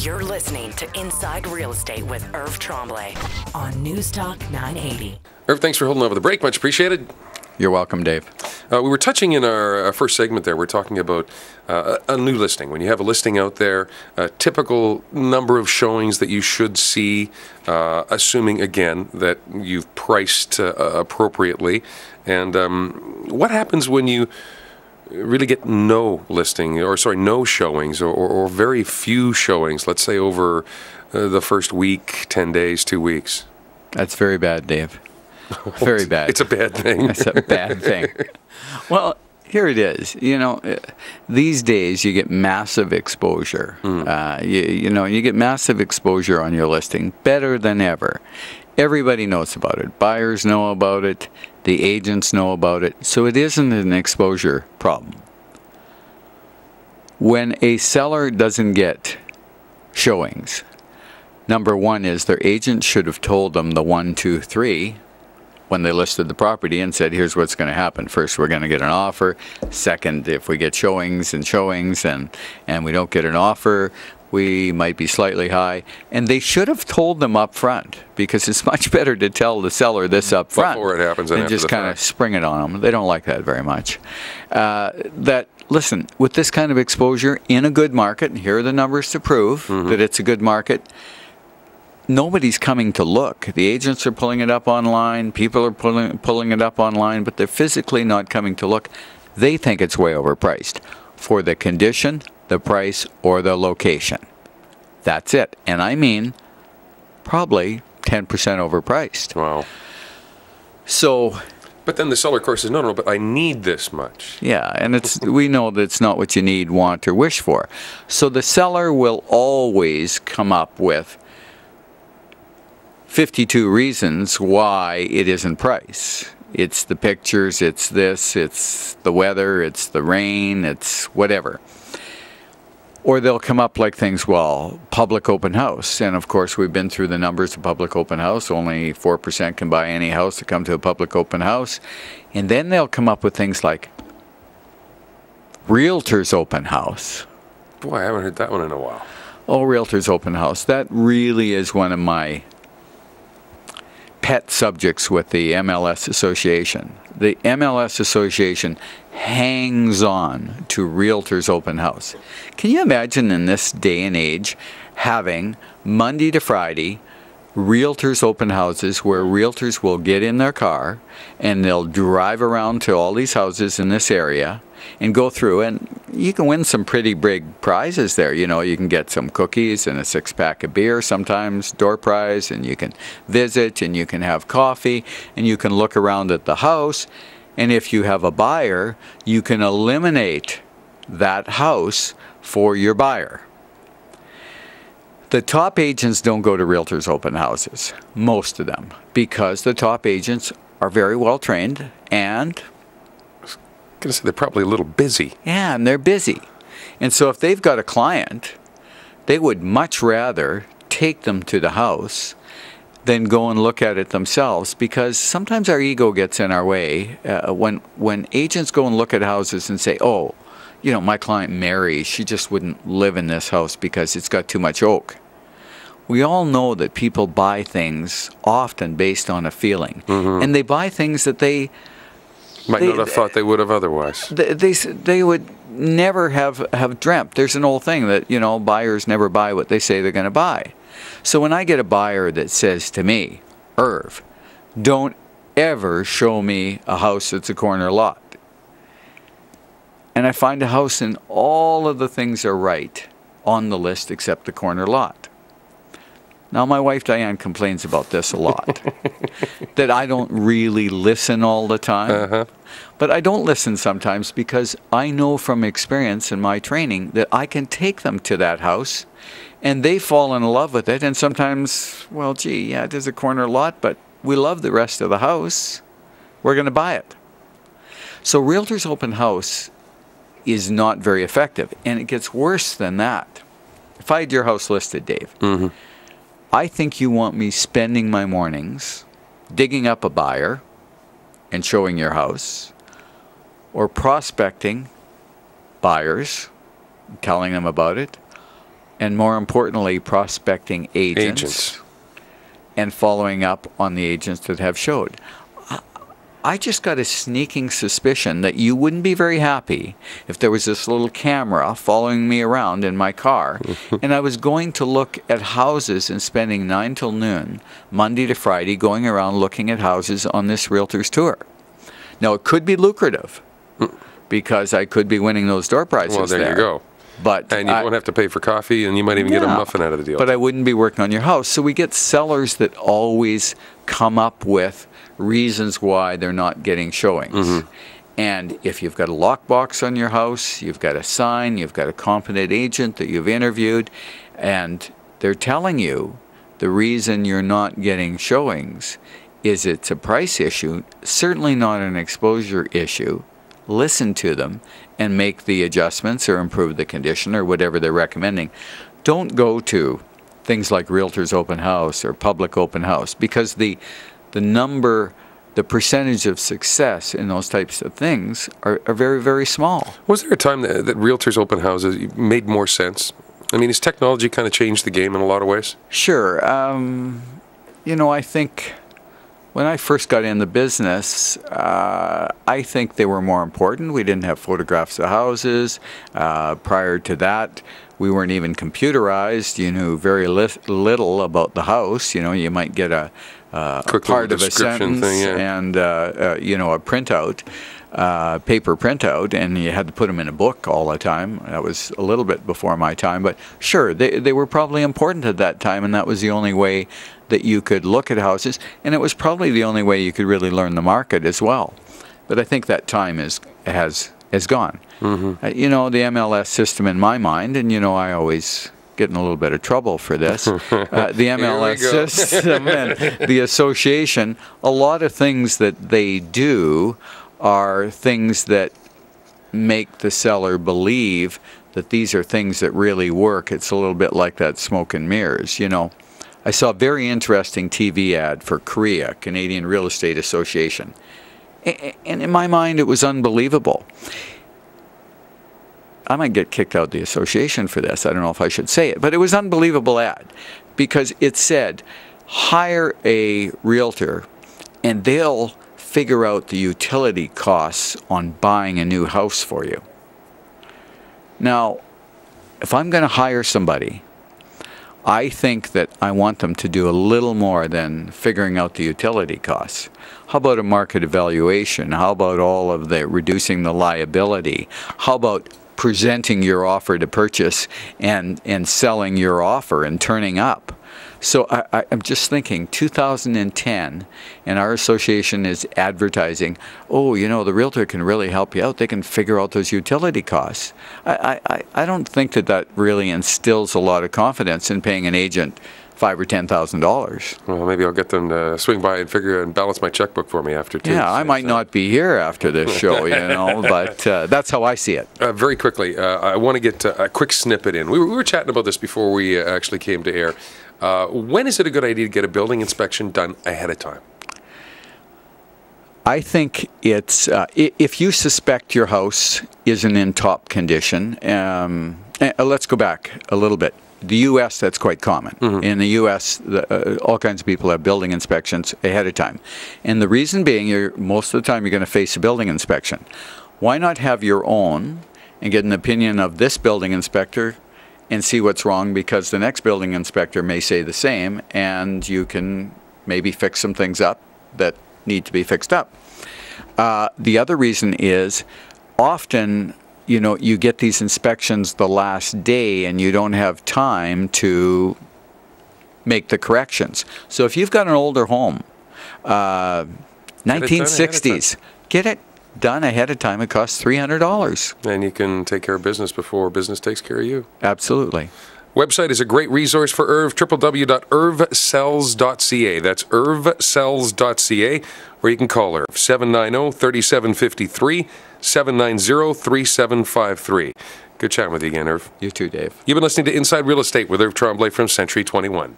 You're listening to Inside Real Estate with Irv Tremblay on Newstalk 980. Irv, thanks for holding over the break. Much appreciated. You're welcome, Dave. We were touching in our first segment there. We're talking about a new listing. When you have a listing out there, a typical number of showings that you should see, assuming, again, that you've priced appropriately. And what happens when you really get no showings or very few showings, let's say over the first week, 10 days, 2 weeks? That's very bad, Dave. Very bad. It's a bad thing. It's a bad thing. Well, here it is. You know, these days you get massive exposure. You get massive exposure on your listing, better than ever. Everybody knows about it. Buyers know about it. The agents know about it. So it isn't an exposure problem. When a seller doesn't get showings, number one is their agent should have told them the 1, 2, 3 when they listed the property and said, here's what's going to happen. First, we're going to get an offer. Second, if we get showings and we don't get an offer, we might be slightly high. And they should have told them up front, because it's much better to tell the seller this up front before it happens than just kind of spring it on them. They don't like that very much. Listen, with this kind of exposure in a good market, and here are the numbers to prove that it's a good market, nobody's coming to look. The agents are pulling it up online. People are pulling it up online, but they're physically not coming to look. They think it's way overpriced for the condition, the price, or the location. That's it. And I mean probably 10% overpriced. Wow. So... But then the seller, of course, says, no, but I need this much. Yeah, and we know that it's not what you need, want, or wish for. So the seller will always come up with 52 reasons why it isn't price. It's the pictures, it's this, it's the weather, it's the rain, it's whatever. Or they'll come up like things, well, public open house. And of course, we've been through the numbers of public open house. Only 4% can buy any house to come to a public open house. And then they'll come up with things like Realtor's open house. Boy, I haven't heard that one in a while. Oh, Realtor's open house. That really is one of my pet subjects with the MLS Association. The MLS Association hangs on to Realtor's open house. Can you imagine in this day and age having Monday to Friday Realtor's open houses where realtors will get in their car and they'll drive around to all these houses in this area and go through, and you can win some pretty big prizes there. You know, you can get some cookies and a 6-pack of beer sometimes, door prize, and you can visit and you can have coffee and you can look around at the house. And if you have a buyer, you can eliminate that house for your buyer. The top agents don't go to Realtors open houses, most of them, because the top agents are very well trained and I was going to say they're probably a little busy. Yeah, and they're busy. And so if they've got a client, they would much rather take them to the house than go and look at it themselves, because sometimes our ego gets in our way. When agents go and look at houses and say, oh, you know, my client Mary, she just wouldn't live in this house because it's got too much oak. We all know that people buy things often based on a feeling. And they buy things that they might not have thought they would have otherwise. They would never have dreamt. There's an old thing that, you know, buyers never buy what they say they're going to buy. So when I get a buyer that says to me, Irv, don't ever show me a house that's a corner lot, and I find a house and all of the things are right on the list except the corner lot. Now, my wife Diane complains about this a lot, that I don't really listen all the time. But I don't listen sometimes because I know from experience in my training that I can take them to that house and they fall in love with it. And sometimes, well, gee, yeah, it is a corner lot, but we love the rest of the house. We're going to buy it. So Realtor's open house is not very effective. And it gets worse than that. If I had your house listed, Dave, I think you want me spending my mornings digging up a buyer and showing your house, or prospecting buyers, telling them about it, and more importantly, prospecting agents. And following up on the agents that have showed. I just got a sneaking suspicion that you wouldn't be very happy if there was this little camera following me around in my car, and I was going to look at houses and spending 9 till noon, Monday to Friday, going around looking at houses on this realtor's tour. Now, it could be lucrative, because I could be winning those door prizes. Well, there you go. And you won't have to pay for coffee, and you might even get a muffin out of the deal. But I wouldn't be working on your house. So we get sellers that always come up with reasons why they're not getting showings. And if you've got a lockbox on your house, you've got a sign, you've got a competent agent that you've interviewed, and they're telling you the reason you're not getting showings is it's a price issue, certainly not an exposure issue. Listen to them and make the adjustments or improve the condition or whatever they're recommending. Don't go to things like Realtors Open House or Public Open House, because the percentage of success in those types of things are very, very small. Was there a time that Realtors Open Houses made more sense? I mean, has technology kind of changed the game in a lot of ways? Sure. I think when I first got in the business, I think they were more important. We didn't have photographs of houses. Prior to that, we weren't even computerized. You knew very little about the house. You might get a part of a sentence thing, and a printout, paper printout, and you had to put them in a book all the time. That was a little bit before my time, but sure, they were probably important at that time, and that was the only way that you could look at houses, and it was probably the only way you could really learn the market as well. But I think that time has gone. The MLS system in my mind, and I always get in a little bit of trouble for this. The MLS system and the association, a lot of things that they do are things that make the seller believe that these are things that really work. It's a little bit like that smoke and mirrors, I saw a very interesting TV ad for CREA, Canadian Real Estate Association. And in my mind, it was unbelievable. I might get kicked out of the association for this. I don't know if I should say it. But it was an unbelievable ad because it said, hire a realtor and they'll figure out the utility costs on buying a new house for you. Now, if I'm going to hire somebody, I think that I want them to do a little more than figuring out the utility costs. How about a market evaluation? How about all of the reducing the liability? How about presenting your offer to purchase and selling your offer and turning up? So I'm just thinking 2010, and our association is advertising, the realtor can really help you out. They can figure out those utility costs. I don't think that really instills a lot of confidence in paying an agent $5,000 or $10,000. Well, maybe I'll get them to swing by and balance my checkbook for me after too. Yeah, I might not be here after this show, but that's how I see it. Very quickly, I want to get a quick snippet in. We were chatting about this before we actually came to air. When is it a good idea to get a building inspection done ahead of time? I think it's if you suspect your house isn't in top condition. Let's go back a little bit. The U.S., that's quite common. In the U.S., all kinds of people have building inspections ahead of time. And the reason being, most of the time you're going to face a building inspection. Why not have your own and get an opinion of this building inspector and see what's wrong, because the next building inspector may say the same, and you can maybe fix some things up that need to be fixed up. The other reason is often, you get these inspections the last day and you don't have time to make the corrections. So if you've got an older home, 1960s, get it done ahead of time. It costs $300. And you can take care of business before business takes care of you. Absolutely. Website is a great resource for Irv, www.irvsells.ca. That's irvsells.ca, or you can call Irv, 790-3753, 790-3753. Good chatting with you again, Irv. You too, Dave. You've been listening to Inside Real Estate with Irv Tremblay from Century 21.